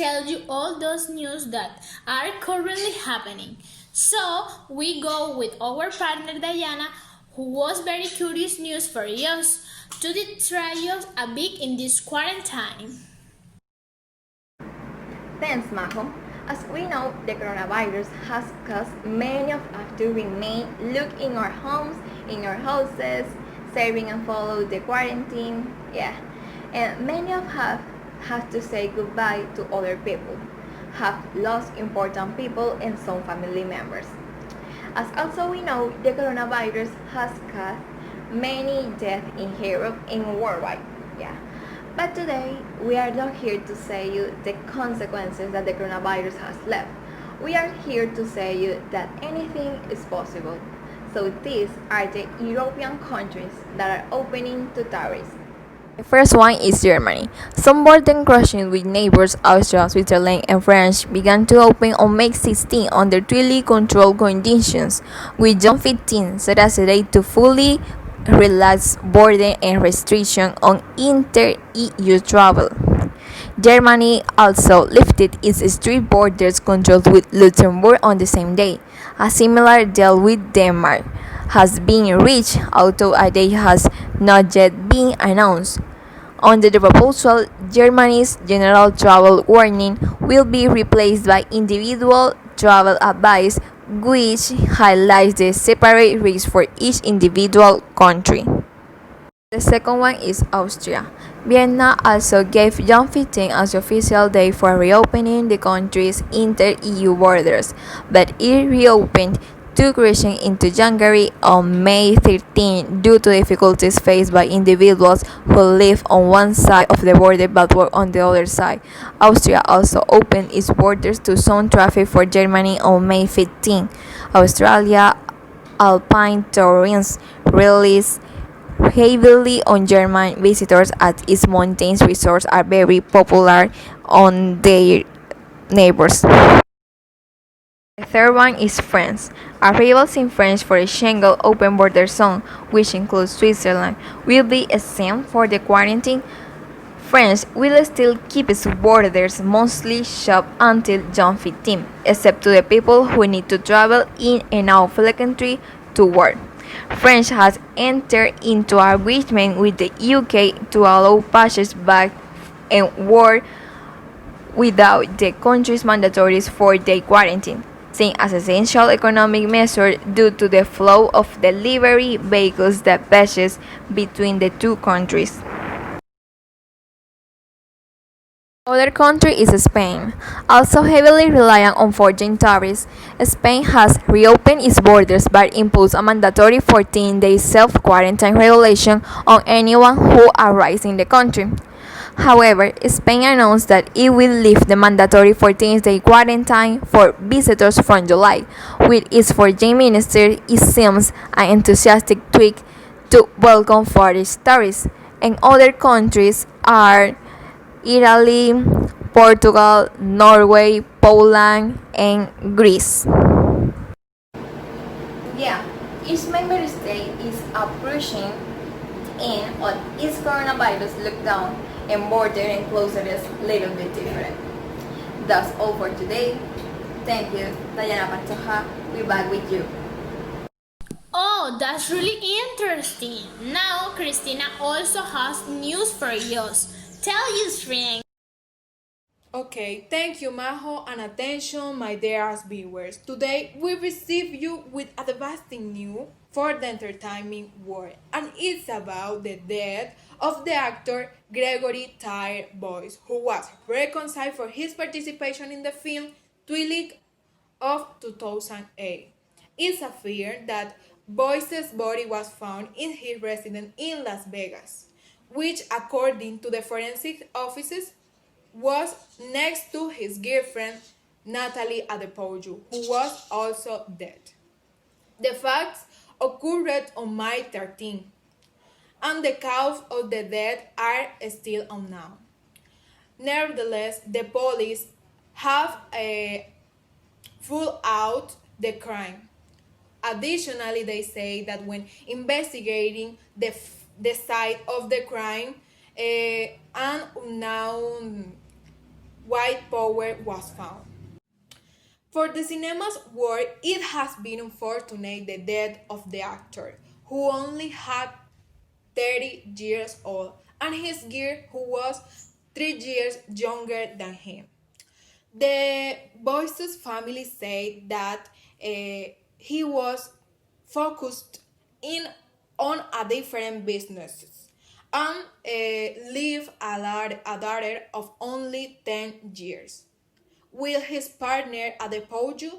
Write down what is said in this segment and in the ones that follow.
tell you all those news that are currently happening. So we go with our partner Dayana, who was very curious news for us to try us a bit in this quarantine. Thanks, Majo. As we know, the coronavirus has caused many of us to remain locked in our homes, in our houses, serving and follow the quarantine. Yeah, and many of us have to say goodbye to other people, have lost important people and some family members. As also we know, the coronavirus has caused many deaths in Europe and worldwide. Yeah. But today, we are not here to say you the consequences that the coronavirus has left. We are here to say you that anything is possible. So these are the European countries that are opening to tourists. The first one is Germany. Some border crossings with neighbors Austria, Switzerland, and France began to open on May 16 under truly controlled conditions, with June 15 set as a date to fully relax border and restriction on inter-EU travel. Germany also lifted its strict borders controls with Luxembourg on the same day. A similar deal with Denmark has been reached, although a date has not yet been announced. Under the proposal, Germany's general travel warning will be replaced by individual travel advice, which highlights the separate risks for each individual country. The second one is Austria. Vienna also gave June 15 as the official day for reopening the country's inter-EU borders, but it reopened two crossings into January on May 13 due to difficulties faced by individuals who live on one side of the border but work on the other side. Austria also opened its borders to some traffic for Germany on May 15. Australia Alpine Tourism relies heavily on German visitors as its mountain resorts are very popular on their neighbors. The third one is France. Arrivals in France for a Schengen open border zone, which includes Switzerland, will be exempt for the quarantine. France will still keep its borders mostly shut until June 15, except to the people who need to travel in and out of the country to work. France has entered into an agreement with the UK to allow passage back and work without the country's mandatory 4-day quarantine, seen as essential economic measure due to the flow of delivery vehicles that passes between the two countries. Other country is Spain. Also heavily reliant on foreign tourists, Spain has reopened its borders but imposed a mandatory 14-day self-quarantine regulation on anyone who arrives in the country. However, Spain announced that it will lift the mandatory 14-day quarantine for visitors from July. With its foreign minister, it seems an enthusiastic tweak to welcome foreign tourists. And other countries are Italy, Portugal, Norway, Poland, and Greece. Yeah, each member state is approaching in on its coronavirus lockdown and border enclosures a little bit different. That's all for today. Thank you, Dayana Pantoja. We're back with you. Oh, that's really interesting. Now Cristina also has news for us. Tell you, Shrink. Okay, thank you, Majo, and attention, my dear viewers. Today we receive you with a devastating news for the entertainment world, and it's about the death of the actor Gregory Tyre Boyce, who was reconciled for his participation in the film Twilight of 2008. It's feared that Boyce's body was found in his residence in Las Vegas, which, according to the forensic offices, was next to his girlfriend Natalie Adepoju, who was also dead. The facts occurred on May 13, and the cause of the death are still unknown. Nevertheless, the police have ruled out the crime. Additionally, they say that when investigating the site of the crime, an unknown white power was found. For the cinema's world, it has been unfortunate the death of the actor, who only had 30 years old, and his girl, who was 3 years younger than him. The boy's family said that he was focused in on a different businesses and leave a daughter of only 10 years. With his partner at the podium,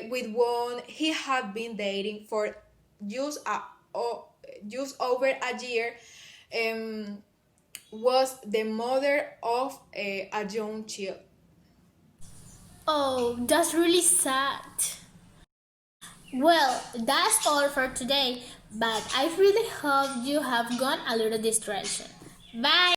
with one he had been dating for just, just over a year, um, was the mother of a young child. Oh, that's really sad. Well, that's all for today, but I really hope you have gone a little distraction. Bye!